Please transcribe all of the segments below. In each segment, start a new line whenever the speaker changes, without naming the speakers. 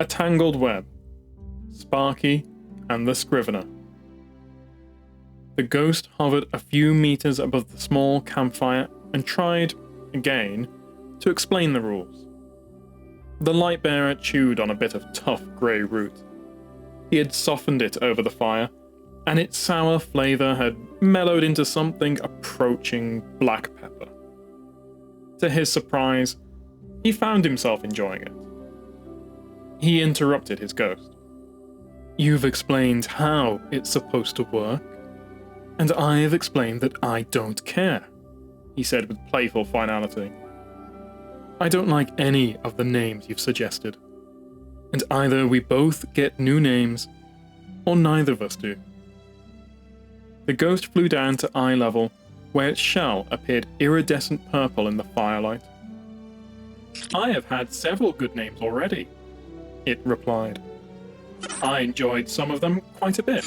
A Tangled Web, Sparky and the Scrivener. The ghost hovered a few meters above the small campfire and tried, again, to explain the rules. The Lightbearer chewed on a bit of tough grey root. He had softened it over the fire, and its sour flavour had mellowed into something approaching black pepper. To his surprise, he found himself enjoying it. He interrupted his ghost. "You've explained how it's supposed to work, and I have explained that I don't care," he said with playful finality. "I don't like any of the names you've suggested, and either we both get new names, or neither of us do." The ghost flew down to eye level, where its shell appeared iridescent purple in the firelight. "I have had several good names already," it replied. "I enjoyed some of them quite a bit."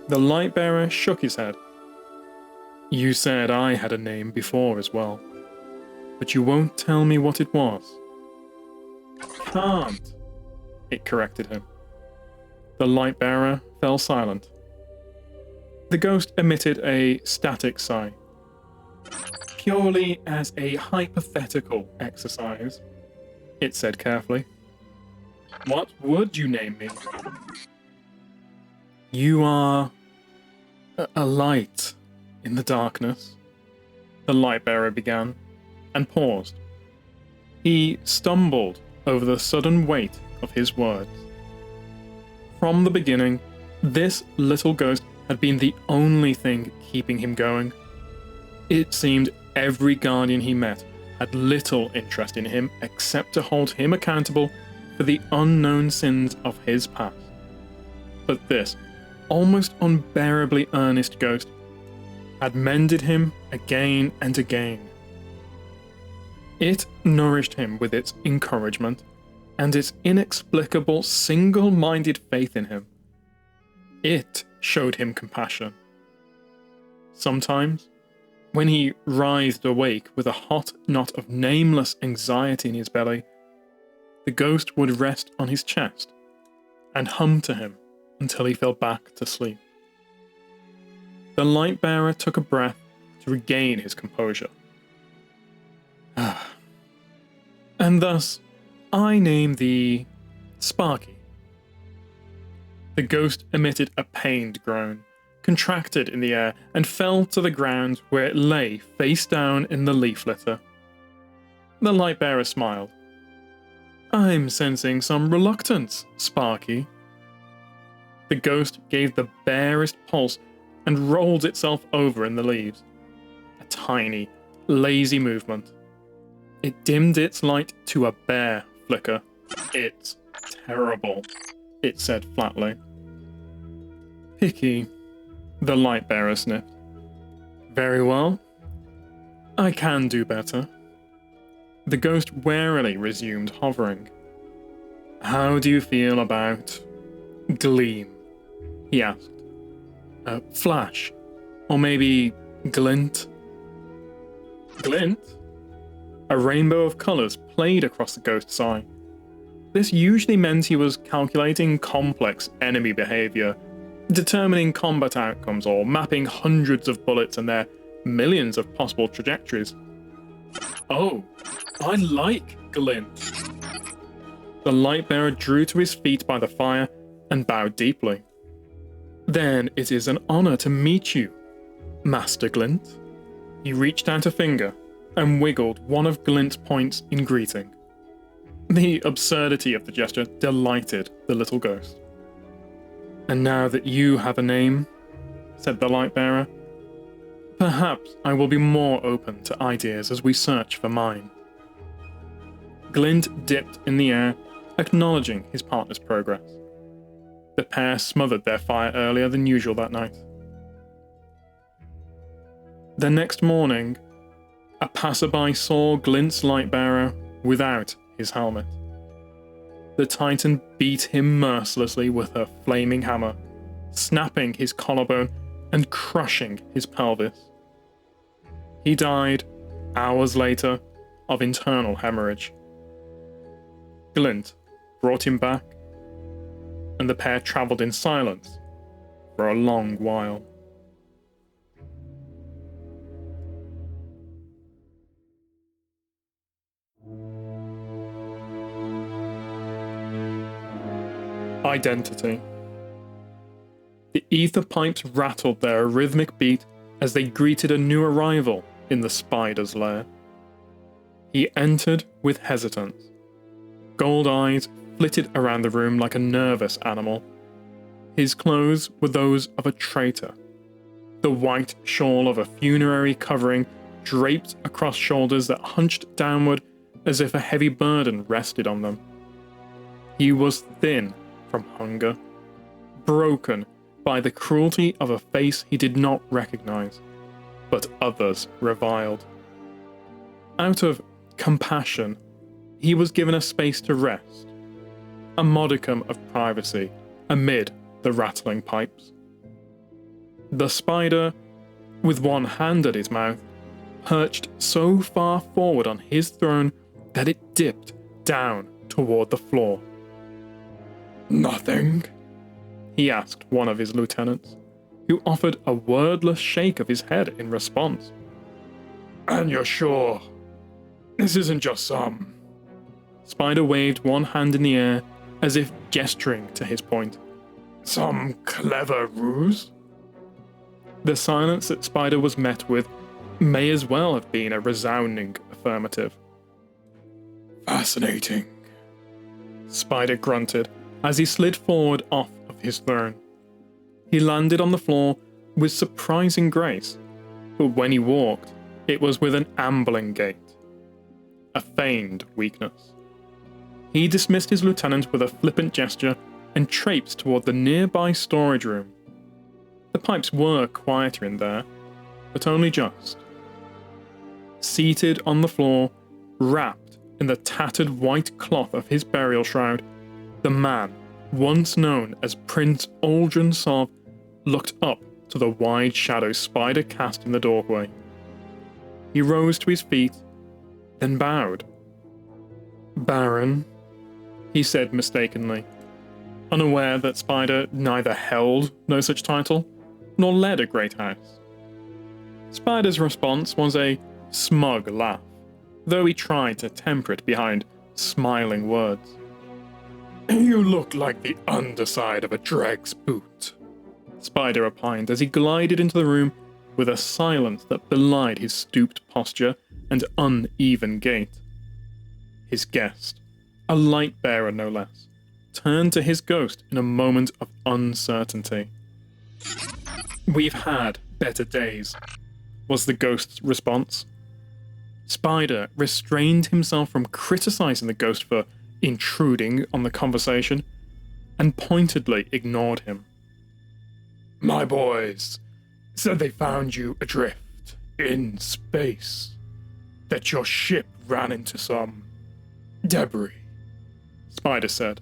The Lightbearer shook his head. "You said I had a name before as well, but you won't tell me what it was." "Can't," it corrected him. The Lightbearer fell silent. The ghost emitted a static sigh. "Purely as a hypothetical exercise," it said carefully. "What would you name me?" "You are a light in the darkness," the Lightbearer began, and paused. He stumbled over the sudden weight of his words. From the beginning, this little ghost had been the only thing keeping him going. It seemed every guardian he met had little interest in him except to hold him accountable for the unknown sins of his past. But this almost unbearably earnest ghost had mended him again and again. It nourished him with its encouragement and its inexplicable single-minded faith in him. It showed him compassion. Sometimes, when he writhed awake with a hot knot of nameless anxiety in his belly, the ghost would rest on his chest and hum to him until he fell back to sleep. The Lightbearer took a breath to regain his composure. "And thus, I name thee Sparky." The ghost emitted a pained groan, contracted in the air, and fell to the ground where it lay face down in the leaf litter. The Lightbearer smiled. "I'm sensing some reluctance, Sparky." The ghost gave the barest pulse and rolled itself over in the leaves. A tiny, lazy movement. It dimmed its light to a bare flicker. "It's terrible," it said flatly. "Picky," the Lightbearer sniffed. "Very well. I can do better." The ghost warily resumed hovering. "How do you feel about gleam?" he asked. Flash, or maybe glint?" Glint? A rainbow of colours played across the ghost's eye. This usually meant he was calculating complex enemy behaviour, determining combat outcomes, or mapping hundreds of bullets and their millions of possible trajectories. "Oh, I like glint." The Lightbearer drew to his feet by the fire and bowed deeply. "Then it is an honour to meet you, Master Glint." He reached out a finger and wiggled one of Glint's points in greeting. The absurdity of the gesture delighted the little ghost. "And now that you have a name," said the Lightbearer, "perhaps I will be more open to ideas as we search for mine." Glint dipped in the air, acknowledging his partner's progress. The pair smothered their fire earlier than usual that night. The next morning, a passerby saw Glint's Lightbearer without his helmet. The Titan beat him mercilessly with her flaming hammer, snapping his collarbone and crushing his pelvis. He died, hours later, of internal hemorrhage. Glint brought him back, and the pair travelled in silence for a long while. Identity. The ether pipes rattled their rhythmic beat as they greeted a new arrival in the spider's lair. He entered with hesitance. Gold eyes flitted around the room like a nervous animal. His clothes were those of a traitor. The white shawl of a funerary covering draped across shoulders that hunched downward as if a heavy burden rested on them. He was thin from hunger, broken by the cruelty of a face he did not recognize, but others reviled. Out of compassion, he was given a space to rest, a modicum of privacy amid the rattling pipes. The spider, with one hand at his mouth, perched so far forward on his throne that it dipped down toward the floor. "Nothing?" he asked one of his lieutenants, who offered a wordless shake of his head in response. "And you're sure this isn't just some..." Spider waved one hand in the air as if gesturing to his point. "Some clever ruse?" The silence that Spider was met with may as well have been a resounding affirmative. "Fascinating," Spider grunted as he slid forward off of his throne. He landed on the floor with surprising grace, but when he walked, it was with an ambling gait, a feigned weakness. He dismissed his lieutenant with a flippant gesture and traipsed toward the nearby storage room. The pipes were quieter in there, but only just. Seated on the floor, wrapped in the tattered white cloth of his burial shroud, the man, once known as Prince Uldren Sov, looked up to the wide shadow Spider cast in the doorway. He rose to his feet, then bowed. "Baron," he said mistakenly, unaware that Spider neither held no such title, nor led a great house. Spider's response was a smug laugh, though he tried to temper it behind smiling words. "You look like the underside of a dreg's boot," Spider opined as he glided into the room with a silence that belied his stooped posture and uneven gait. His guest, a light bearer no less, turned to his ghost in a moment of uncertainty. "We've had better days," was the ghost's response. Spider restrained himself from criticizing the ghost for intruding on the conversation, and pointedly ignored him. "My boys said they found you adrift in space, that your ship ran into some debris," Spider said.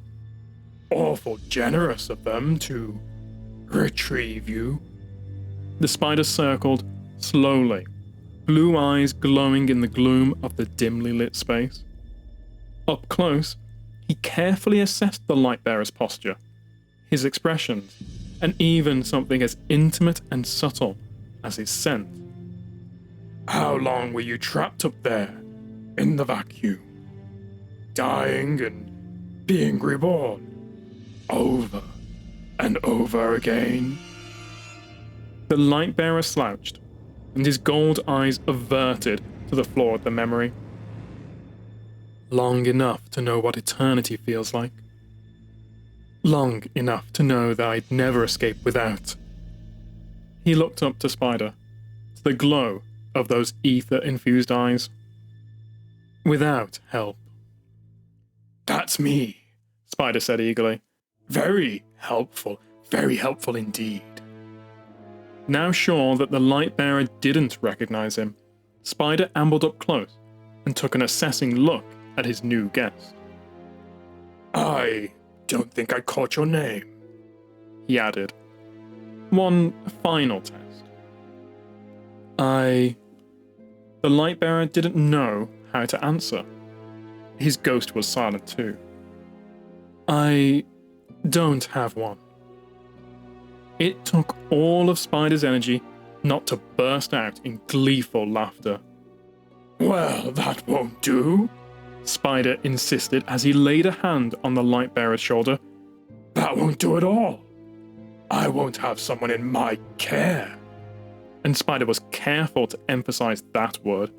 "Awful generous of them to retrieve you." The spider circled slowly, blue eyes glowing in the gloom of the dimly lit space. Up close, he carefully assessed the light-bearer's posture, his expressions, and even something as intimate and subtle as his scent. "How long were you trapped up there, in the vacuum? Dying and being reborn, over and over again?" The light-bearer slouched, and his gold eyes averted to the floor at the memory. "Long enough to know what eternity feels like. Long enough to know that I'd never escape without." He looked up to Spider, to the glow of those ether-infused eyes. "Without help." "That's me," Spider said eagerly. Very helpful indeed." Now sure that the light-bearer didn't recognize him, Spider ambled up close and took an assessing look at his new guest. "I don't think I caught your name," he added. One final test. The light-bearer didn't know how to answer. His ghost was silent too. I don't have one. It took all of Spider's energy not to burst out in gleeful laughter. Well, that won't do, Spider insisted as he laid a hand on the Lightbearer's shoulder. That won't do at all. I won't have someone in my care. And Spider was careful to emphasize that word,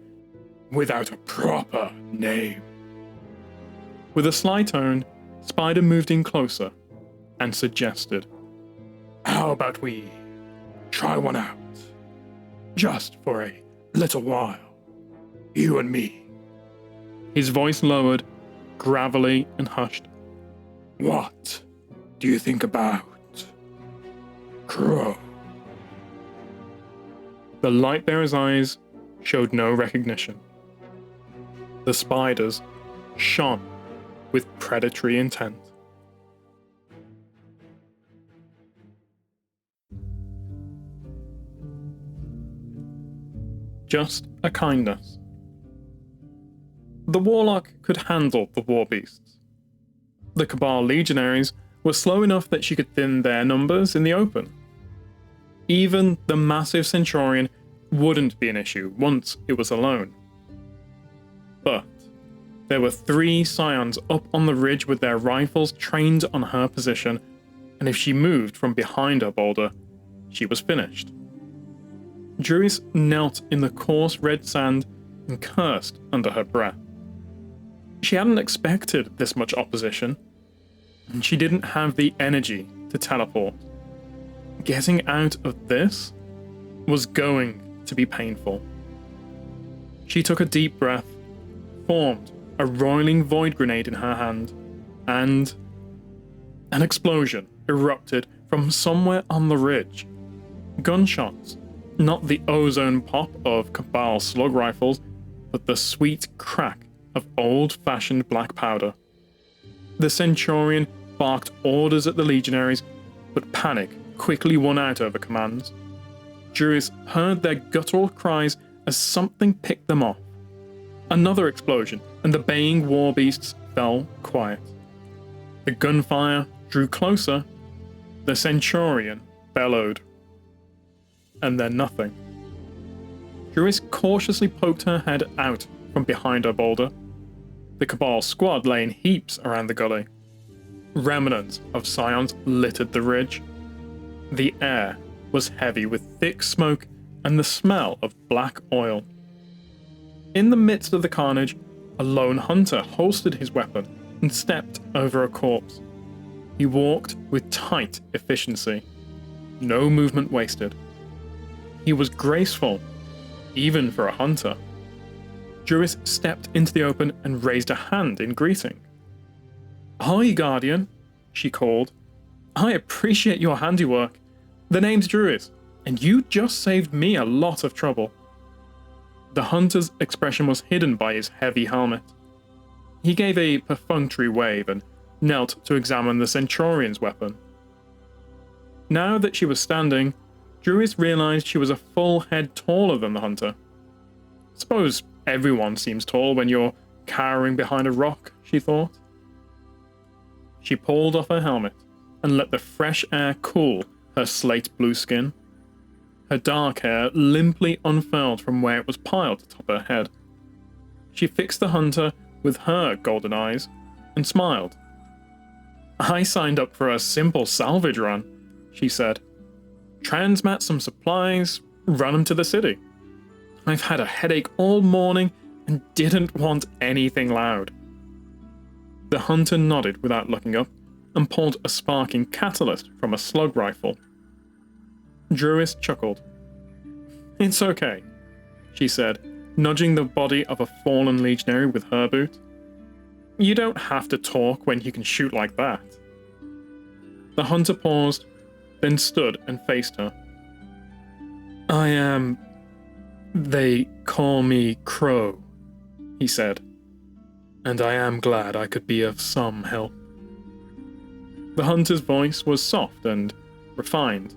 without a proper name. With a sly tone, Spider moved in closer and suggested, How about we try one out? Just for a little while. You and me. His voice lowered, gravelly and hushed. What do you think about Crow? The Lightbearer's eyes showed no recognition. The Spider's shone with predatory intent. Just a kindness. The Warlock could handle the war beasts. The Cabal legionaries were slow enough that she could thin their numbers in the open. Even the massive Centurion wouldn't be an issue once it was alone. But there were 3 Scions up on the ridge with their rifles trained on her position, and if she moved from behind her boulder, she was finished. Druis knelt in the coarse red sand and cursed under her breath. She hadn't expected this much opposition, and she didn't have the energy to teleport. Getting out of this was going to be painful. She took a deep breath, formed a roiling void grenade in her hand, and an explosion erupted from somewhere on the ridge. Gunshots, not the ozone pop of Cabal slug rifles, but the sweet crack of old-fashioned black powder. The Centurion barked orders at the legionaries, but panic quickly won out over commands. Druis heard their guttural cries as something picked them off. Another explosion, and the baying war beasts fell quiet. The gunfire drew closer. The Centurion bellowed. And then nothing. Druis cautiously poked her head out from behind her boulder. The Cabal squad lay in heaps around the gully. Remnants of Scions littered the ridge. The air was heavy with thick smoke and the smell of black oil. In the midst of the carnage, a lone hunter holstered his weapon and stepped over a corpse. He walked with tight efficiency. No movement wasted. He was graceful, even for a hunter. Druis stepped into the open and raised a hand in greeting. Hi, Guardian, she called. I appreciate your handiwork. The name's Druis, and you just saved me a lot of trouble. The hunter's expression was hidden by his heavy helmet. He gave a perfunctory wave and knelt to examine the Centurion's weapon. Now that she was standing, Druis realized she was a full head taller than the hunter. Suppose everyone seems tall when you're cowering behind a rock, she thought. She pulled off her helmet and let the fresh air cool her slate blue skin. Her dark hair limply unfurled from where it was piled atop her head. She fixed the hunter with her golden eyes and smiled. I signed up for a simple salvage run, she said. Transmat some supplies, run them to the city. I've had a headache all morning and didn't want anything loud. The hunter nodded without looking up and pulled a sparking catalyst from a slug rifle. Druis chuckled. It's okay, she said, nudging the body of a fallen legionary with her boot. You don't have to talk when you can shoot like that. The hunter paused, then stood and faced her. They call me Crow, he said, and I am glad I could be of some help. The hunter's voice was soft and refined,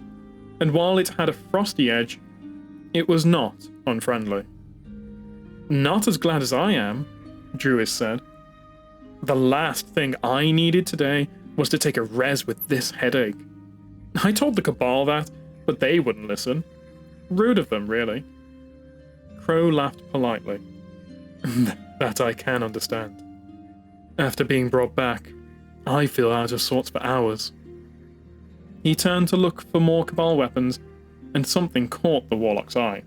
and while it had a frosty edge, it was not unfriendly. Not as glad as I am, Druis said. The last thing I needed today was to take a res with this headache. I told the Cabal that, but they wouldn't listen. Rude of them, really. Crow laughed politely. That I can understand. After being brought back, I feel out of sorts for hours. He turned to look for more Cabal weapons, and something caught the Warlock's eye.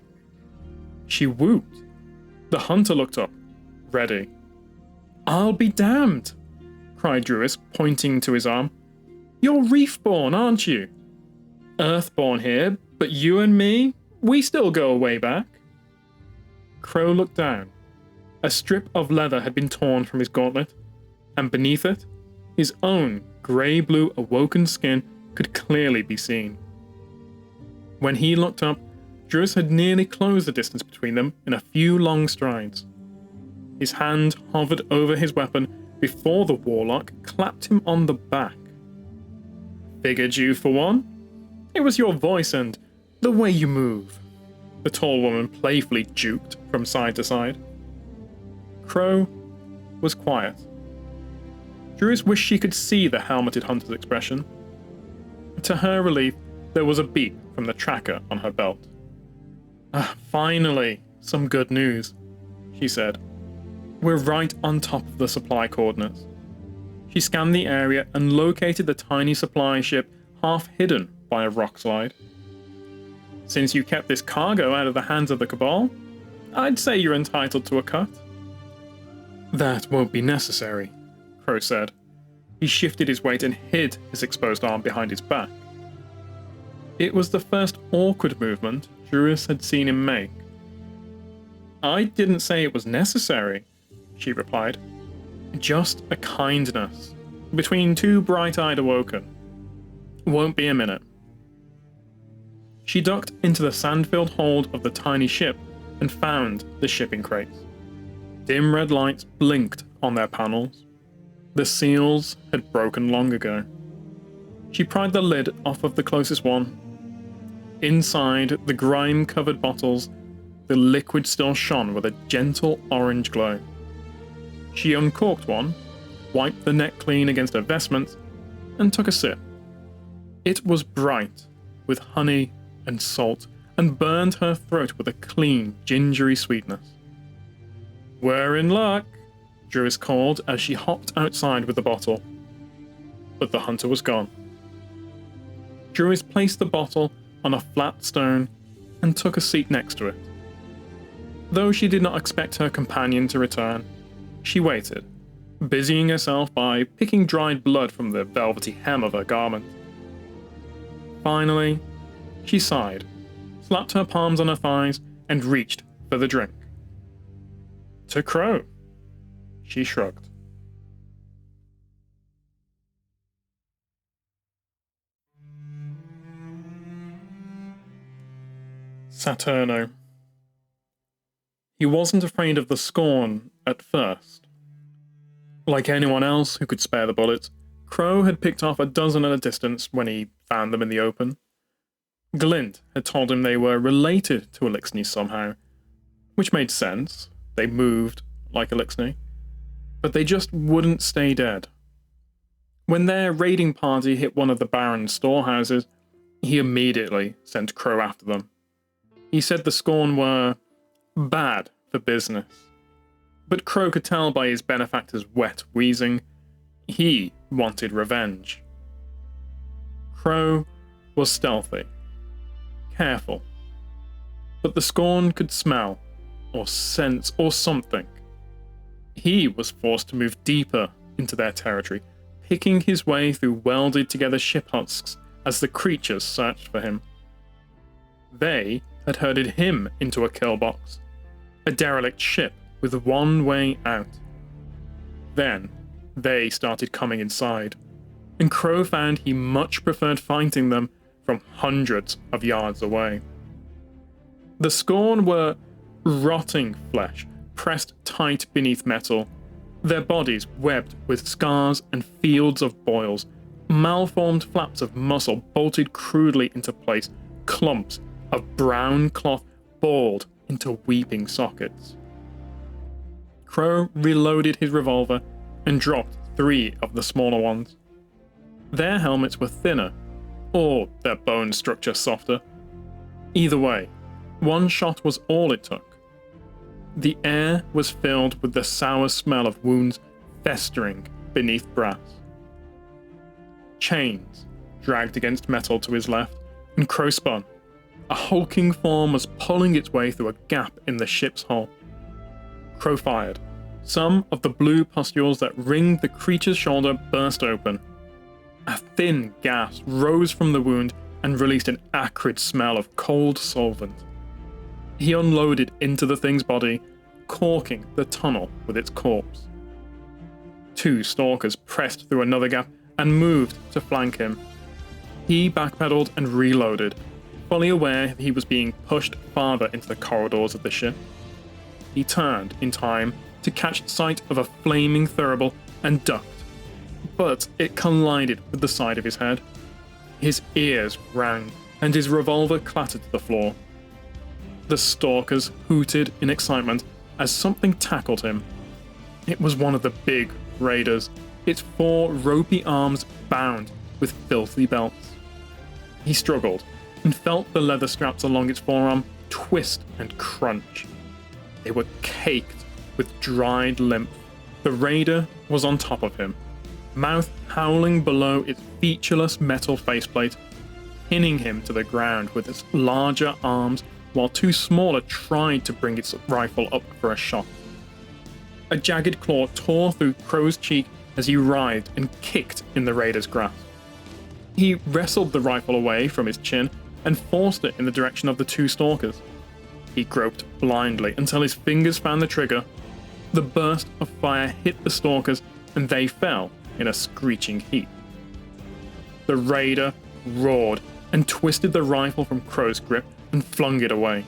She whooped. The hunter looked up, ready. I'll be damned, cried Druis, pointing to his arm. You're Reefborn, aren't you? Earthborn here, but you and me, we still go way back. Crow looked down. A strip of leather had been torn from his gauntlet, and beneath it, his own grey-blue awoken skin could clearly be seen. When he looked up, Druis had nearly closed the distance between them in a few long strides. His hand hovered over his weapon before the Warlock clapped him on the back. Figured you for one? It was your voice and the way you move, the tall woman playfully juked from side to side. Crow was quiet. Druis wished she could see the helmeted hunter's expression. To her relief, there was a beep from the tracker on her belt. Finally, some good news, she said. We're right on top of the supply coordinates. She scanned the area and located the tiny supply ship half hidden by a rock slide. Since you kept this cargo out of the hands of the Cabal, I'd say you're entitled to a cut. That won't be necessary, Crow said. He shifted his weight and hid his exposed arm behind his back. It was the first awkward movement Druis had seen him make. I didn't say it was necessary, she replied. Just a kindness between two bright-eyed awoken. Won't be a minute. She ducked into the sand-filled hold of the tiny ship and found the shipping crates. Dim red lights blinked on their panels. The seals had broken long ago. She pried the lid off of the closest one. Inside the grime-covered bottles, the liquid still shone with a gentle orange glow. She uncorked one, wiped the neck clean against her vestments, and took a sip. It was bright, with honey and salt, and burned her throat with a clean, gingery sweetness. We're in luck, Druis called as she hopped outside with the bottle. But the hunter was gone. Druis placed the bottle on a flat stone and took a seat next to it. Though she did not expect her companion to return, she waited, busying herself by picking dried blood from the velvety hem of her garment. Finally, she sighed, slapped her palms on her thighs, and reached for the drink. To Crow. She shrugged. Saturno. He wasn't afraid of the scorn at first. Like anyone else who could spare the bullets, Crow had picked off a dozen at a distance when he found them in the open. Glint had told him they were related to Elixni somehow, which made sense. They moved like Elixni, but they just wouldn't stay dead. When their raiding party hit one of the Baron's storehouses, he immediately sent Crow after them. He said the Scorn were bad for business, but Crow could tell by his benefactor's wet wheezing, he wanted revenge. Crow was stealthy, careful, but the Scorn could smell, or sense, or something. He was forced to move deeper into their territory, picking his way through welded-together ship husks as the creatures searched for him. They had herded him into a kill box, a derelict ship with one way out. Then, they started coming inside, and Crow found he much preferred fighting them from hundreds of yards away. The Scorn were rotting flesh, pressed tight beneath metal, their bodies webbed with scars and fields of boils, malformed flaps of muscle bolted crudely into place, clumps of brown cloth balled into weeping sockets. Crow reloaded his revolver and dropped 3 of the smaller ones. Their helmets were thinner, or their bone structure softer. Either way, one shot was all it took. The air was filled with the sour smell of wounds festering beneath brass. Chains dragged against metal to his left, and Crow spun. A hulking form was pulling its way through a gap in the ship's hull. Crow fired. Some of the blue pustules that ringed the creature's shoulder burst open. A thin gas rose from the wound and released an acrid smell of cold solvent. He unloaded into the thing's body, corking the tunnel with its corpse. Two stalkers pressed through another gap and moved to flank him. He backpedaled and reloaded, fully aware that he was being pushed farther into the corridors of the ship. He turned in time to catch sight of a flaming thurible and ducked, but it collided with the side of his head. His ears rang, and his revolver clattered to the floor. The stalkers hooted in excitement as something tackled him. It was one of the big raiders, its 4 ropey arms bound with filthy belts. He struggled and felt the leather straps along its forearm twist and crunch. They were caked with dried lymph. The raider was on top of him, mouth howling below its featureless metal faceplate, pinning him to the ground with its larger arms, while 2 smaller tried to bring its rifle up for a shot. A jagged claw tore through Crow's cheek as he writhed and kicked in the raider's grasp. He wrestled the rifle away from his chin and forced it in the direction of the 2 stalkers. He groped blindly until his fingers found the trigger. The burst of fire hit the stalkers and they fell in a screeching heap. The raider roared and twisted the rifle from Crow's grip and flung it away.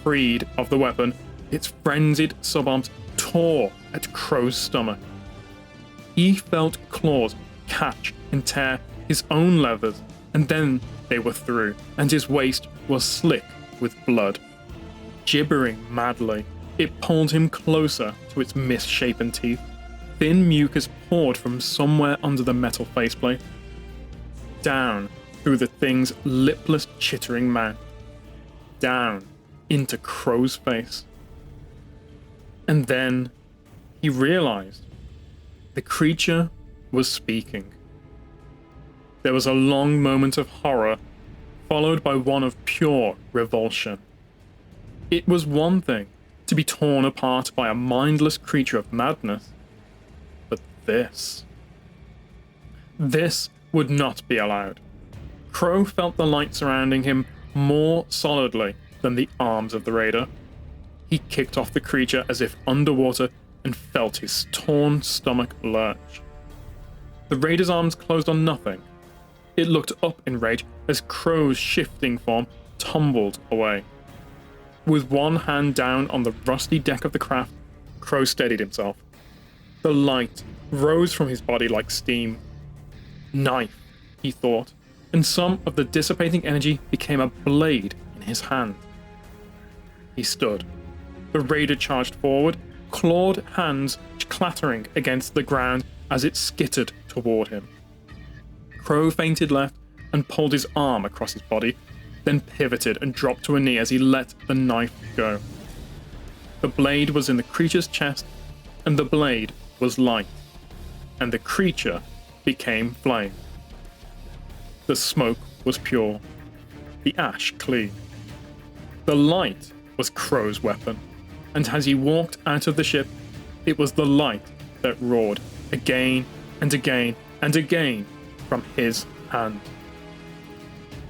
Freed of the weapon, its frenzied subarms tore at Crow's stomach. He felt claws catch and tear his own leathers, and then they were through, and his waist was slick with blood. Gibbering madly, it pulled him closer to its misshapen teeth. Thin mucus poured from somewhere under the metal faceplate, down through the thing's lipless, chittering mouth, down into Crow's face. And then he realized the creature was speaking. There was a long moment of horror, followed by one of pure revulsion. It was one thing to be torn apart by a mindless creature of madness, but this would not be allowed. Crow felt the light surrounding him more solidly than the arms of the raider. He kicked off the creature as if underwater and felt his torn stomach lurch. The raider's arms closed on nothing. It looked up in rage as Crow's shifting form tumbled away. With one hand down on the rusty deck of the craft, Crow steadied himself. The light rose from his body like steam. Knife, he thought, and some of the dissipating energy became a blade in his hand. He stood. The raider charged forward, clawed hands clattering against the ground as it skittered toward him. Crow feinted left and pulled his arm across his body, then pivoted and dropped to a knee as he let the knife go. The blade was in the creature's chest, and the blade was light, and the creature became flame. The smoke was pure, the ash clean. The light was Crow's weapon, and as he walked out of the ship, it was the light that roared again and again and again from his hand.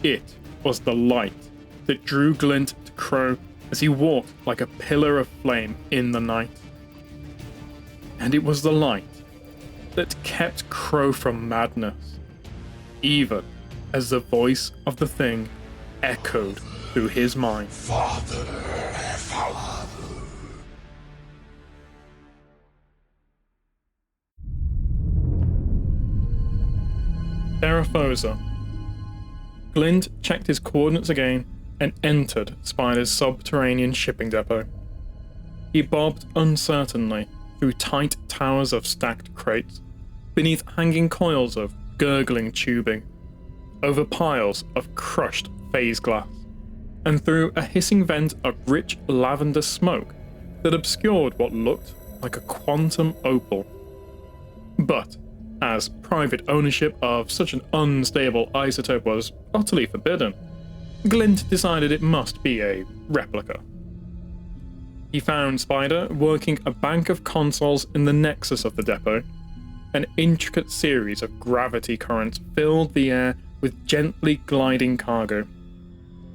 It was the light that drew glint to Crow as he walked like a pillar of flame in the night. And it was the light that kept Crow from madness, even as the voice of the thing echoed through his mind.
Father.
Theraphosa. Glint checked his coordinates again and entered Spider's subterranean shipping depot. He bobbed uncertainly through tight towers of stacked crates, beneath hanging coils of gurgling tubing, over piles of crushed phase glass, and through a hissing vent of rich lavender smoke that obscured what looked like a quantum opal. But, as private ownership of such an unstable isotope was utterly forbidden, Glint decided it must be a replica. He found Spider working a bank of consoles in the nexus of the depot. An intricate series of gravity currents filled the air with gently gliding cargo.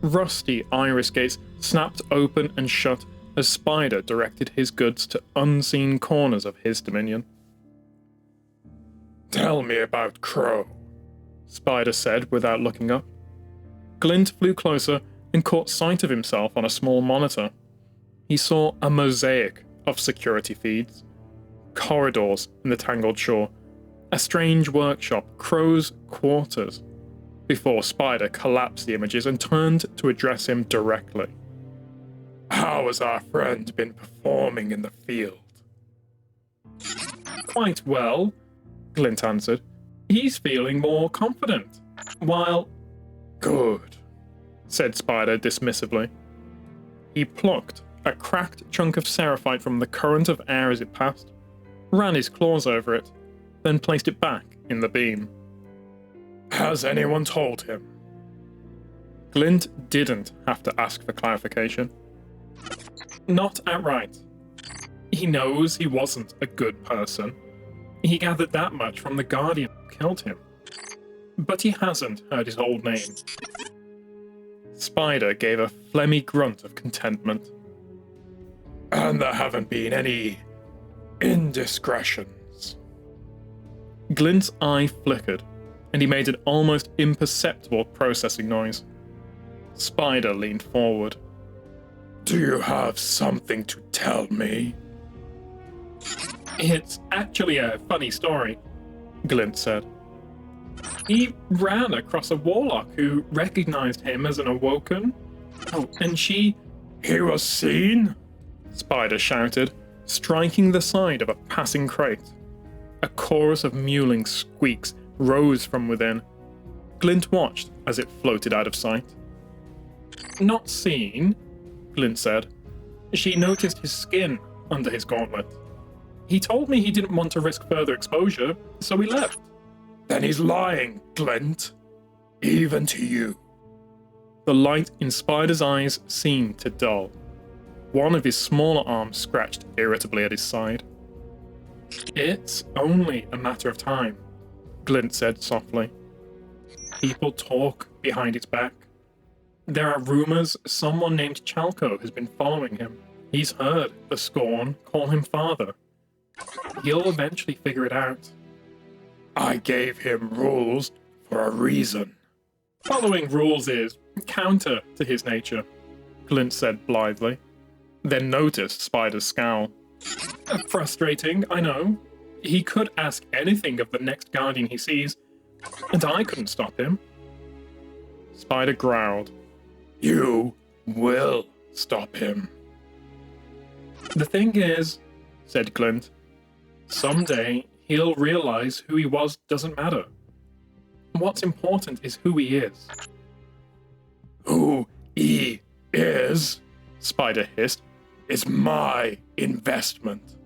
Rusty iris gates snapped open and shut as Spider directed his goods to unseen corners of his dominion. "Tell me about Crow," Spider said without looking up. Glint flew closer and caught sight of himself on a small monitor. He saw a mosaic of security feeds, corridors in the tangled shore, a strange workshop, Crow's quarters, before Spider collapsed the images and turned to address him directly. "How has our friend been performing in the field?" "Quite well," Glint answered. "He's feeling more confident, while—" "Good," said Spider dismissively. He plucked a cracked chunk of seraphite from the current of air as it passed, ran his claws over it, then placed it back in the beam. "Has anyone told him?" Glint didn't have to ask for clarification. "Not outright. He knows he wasn't a good person. He gathered that much from the Guardian who killed him. But he hasn't heard his old name." Spider gave a phlegmy grunt of contentment. "And there haven't been any indiscretions?" Glint's eye flickered, and he made an almost imperceptible processing noise. Spider leaned forward. "Do you have something to tell me?" "It's actually a funny story," Glint said. "He ran across a warlock who recognized him as an awoken. Oh, and she—" "He was seen?" Spider shouted, striking the side of a passing crate. A chorus of mewling squeaks rose from within. Glint watched as it floated out of sight. "Not seen," Glint said. "She noticed his skin under his gauntlet. He told me he didn't want to risk further exposure, so he left." "Then he's lying, Glint. Even to you." The light in Spider's eyes seemed to dull. One of his smaller arms scratched irritably at his side. "It's only a matter of time," Glint said softly. "People talk behind its back. There are rumors someone named Chalco has been following him. He's heard the Scorn call him father. He'll eventually figure it out." "I gave him rules for a reason." "Following rules is counter to his nature," Glint said blithely, then noticed Spider's scowl. "Frustrating, I know. He could ask anything of the next Guardian he sees, and I couldn't stop him." Spider growled. "You will stop him." "The thing is," said Glint, "someday he'll realize who he was doesn't matter. What's important is who he is." "Who he is," Spider hissed, "is my investment.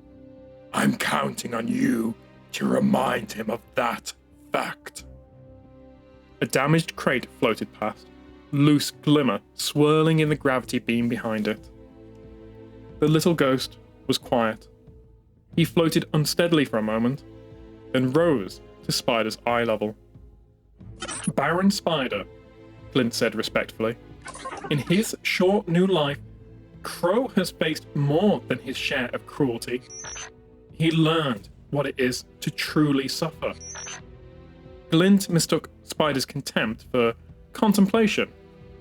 I'm counting on you to remind him of that fact." A damaged crate floated past, loose glimmer swirling in the gravity beam behind it. The little ghost was quiet. He floated unsteadily for a moment, then rose to Spider's eye level. "Baron Spider," Glint said respectfully. "In his short new life, Crow has faced more than his share of cruelty. He learned what it is to truly suffer." Glint mistook Spider's contempt for contemplation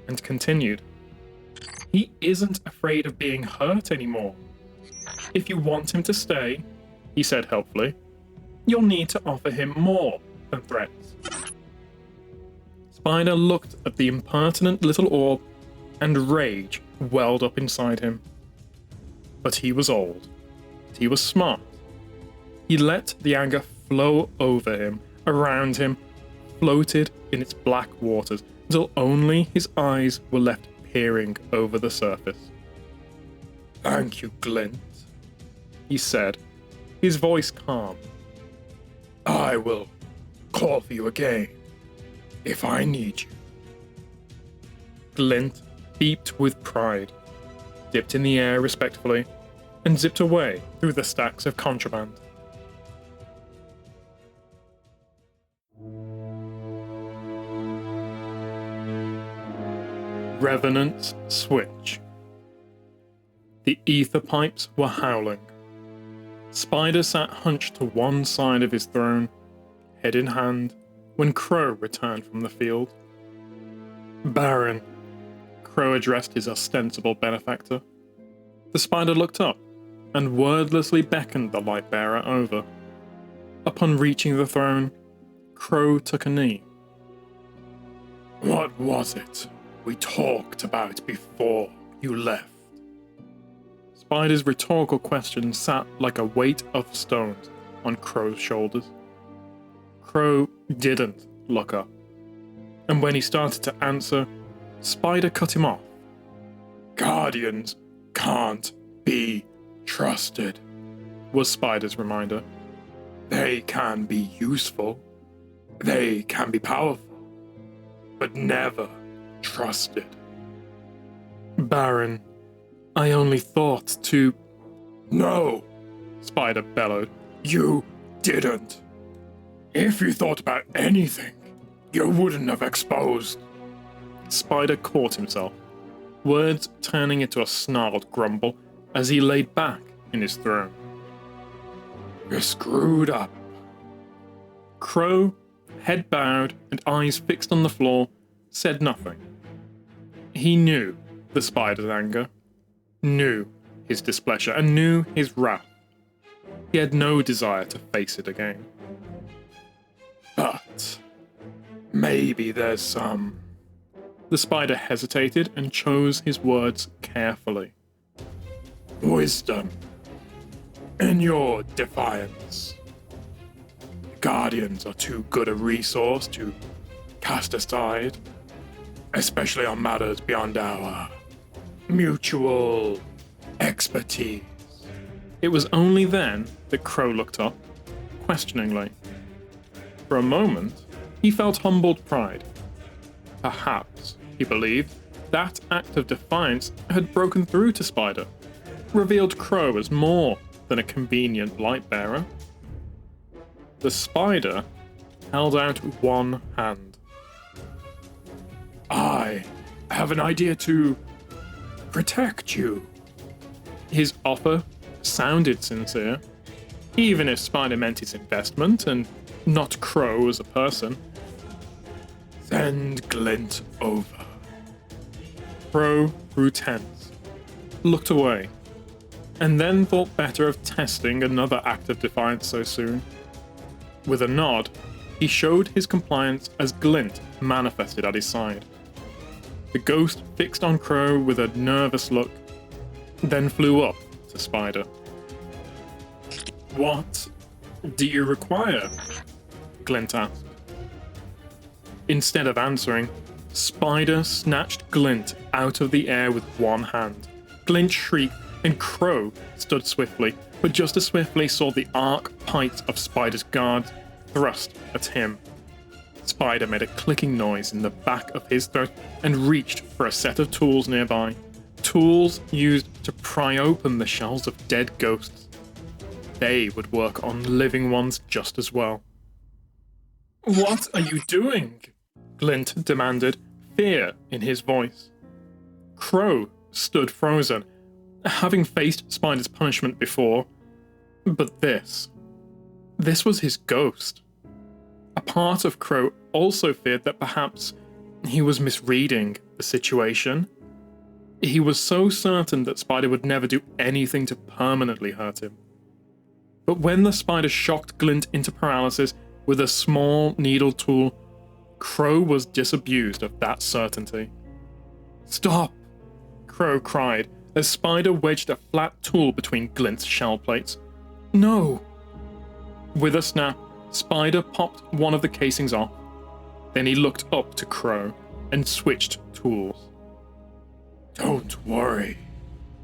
and continued. "He isn't afraid of being hurt anymore. If you want him to stay," he said helpfully, "you'll need to offer him more than threats." Spider looked at the impertinent little orb, and rage welled up inside him. But he was old. He was smart. He let the anger flow over him, around him, floated in its black waters until only his eyes were left peering over the surface. "Thank you, Glint," he said, his voice calm. "I will call for you again if I need you." Glint beeped with pride, dipped in the air respectfully, and zipped away through the stacks of contraband. Revenant's switch. The ether pipes were howling. Spider sat hunched to one side of his throne, head in hand, when Crow returned from the field. "Baron," Crow addressed his ostensible benefactor. The spider looked up and wordlessly beckoned the light-bearer over. Upon reaching the throne, Crow took a knee. "What was it we talked about before you left?" Spider's rhetorical question sat like a weight of stones on Crow's shoulders. Crow didn't look up, and when he started to answer, Spider cut him off. "Guardians can't be trusted," was Spider's reminder. "They can be useful, they can be powerful, but never trusted." "Baron, I only thought to—" "No," Spider bellowed. "You didn't. If you thought about anything, you wouldn't have exposed." Spider caught himself, words turning into a snarled grumble as he laid back in his throne. "You're screwed up." Crow, head bowed and eyes fixed on the floor, said nothing. He knew the spider's anger, knew his displeasure, and knew his wrath. He had no desire to face it again. "But maybe there's some..." The spider hesitated and chose his words carefully. "Wisdom in your defiance. Guardians are too good a resource to cast aside, especially on matters beyond our mutual expertise." It was only then that Crow looked up, questioningly. For a moment, he felt humbled pride. Perhaps, he believed, that act of defiance had broken through to Spider, revealed Crow as more than a convenient light-bearer. The spider held out one hand. "I have an idea to protect you." His offer sounded sincere, even if Spider meant his investment and not Crow as a person. "Send Glint over." Crow grew tense, looked away, and then thought better of testing another act of defiance so soon. With a nod, he showed his compliance as Glint manifested at his side. The ghost fixed on Crow with a nervous look, then flew up to Spider. "What do you require?" Glint asked. Instead of answering, Spider snatched Glint out of the air with one hand. Glint shrieked, and Crow stood swiftly, but just as swiftly saw the arc pikes of Spider's guards thrust at him. Spider made a clicking noise in the back of his throat and reached for a set of tools nearby. Tools used to pry open the shells of dead ghosts. They would work on living ones just as well. "What are you doing?" Glint demanded, fear in his voice. Crow stood frozen, having faced Spider's punishment before. But this was his ghost. A part of Crow also feared that perhaps he was misreading the situation. He was so certain that Spider would never do anything to permanently hurt him. But when the spider shocked Glint into paralysis with a small needle tool, Crow was disabused of that certainty. "Stop!" Crow cried as Spider wedged a flat tool between Glint's shell plates. "No!" With a snap, Spider popped one of the casings off. Then he looked up to Crow and switched tools. "Don't worry,"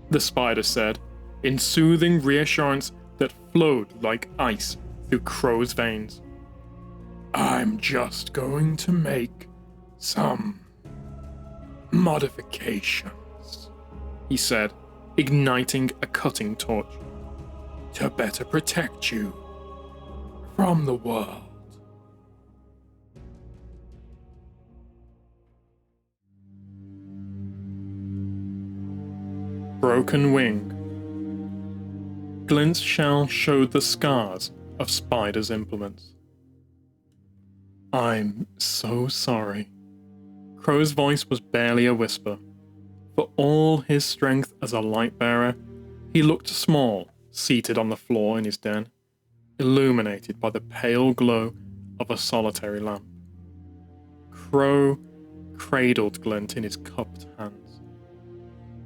the spider said, in soothing reassurance that flowed like ice through Crow's veins. "I'm just going to make some modifications," he said, igniting a cutting torch, "to better protect you from the world." Broken Wing. Glint's shell showed the scars of Spider's implements. "I'm so sorry." Crow's voice was barely a whisper. For all his strength as a light bearer, he looked small, seated on the floor in his den, illuminated by the pale glow of a solitary lamp. Crow cradled Glint in his cupped hands.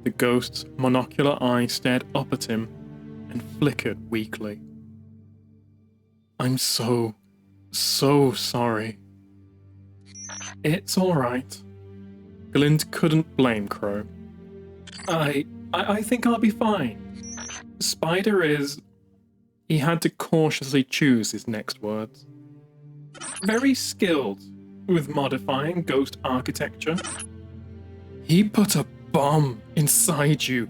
The ghost's monocular eye stared up at him and flickered weakly. "I'm so sorry." "It's all right." Glint couldn't blame Crow. I think I'll be fine. Spider is..." He had to cautiously choose his next words. "Very skilled with modifying ghost architecture." "He put a bomb inside you,"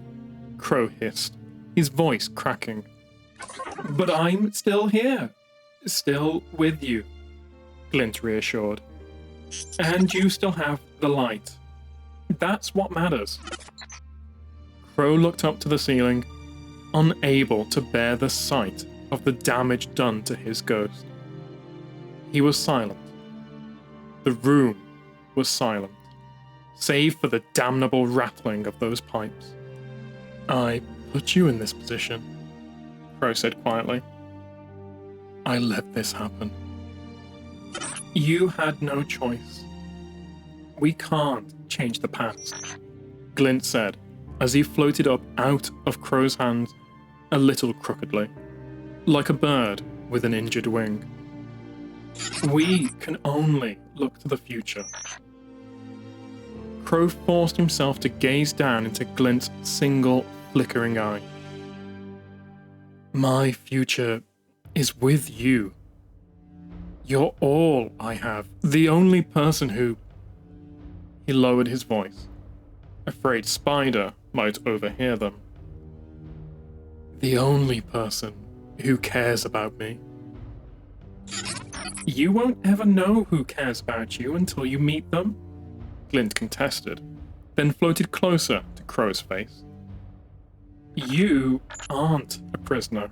Crow hissed, his voice cracking. "But I'm still here. Still with you," Glint reassured. "And you still have the light. That's what matters." Crow looked up to the ceiling, unable to bear the sight of the damage done to his ghost. He was silent. The room was silent, save for the damnable rattling of those pipes. "I put you in this position," Crow said quietly. "I let this happen." "You had no choice. We can't change the past," Glint said as he floated up out of Crow's hands a little crookedly, like a bird with an injured wing. "We can only look to the future." Crow forced himself to gaze down into Glint's single flickering eye. "My future is with you. You're all I have, the only person who..." He lowered his voice, afraid Spider might overhear them. "The only person who cares about me." "You won't ever know who cares about you until you meet them," Glint contested, then floated closer to Crow's face. "You aren't a prisoner,"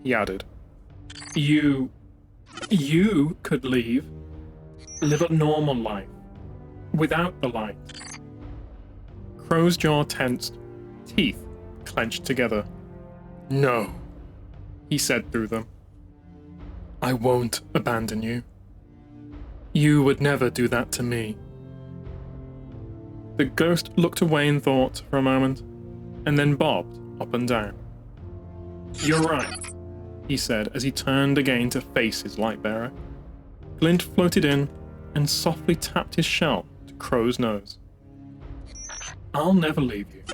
he added. You could leave, live a normal life, without the light." Crow's jaw tensed, teeth clenched together. "No," he said through them. "I won't abandon you. You would never do that to me." The ghost looked away in thought for a moment, and then bobbed up and down. "You're right," he said as he turned again to face his lightbearer. Glint floated in and softly tapped his shell to Crow's nose. "I'll never leave you."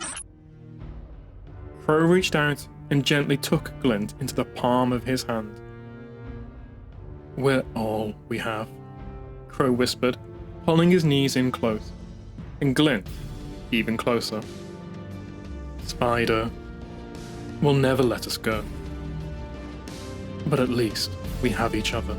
Crow reached out and gently took Glint into the palm of his hand. "We're all we have," Crow whispered, pulling his knees in close, and Glint even closer. "Spider will never let us go. But at least we have each other."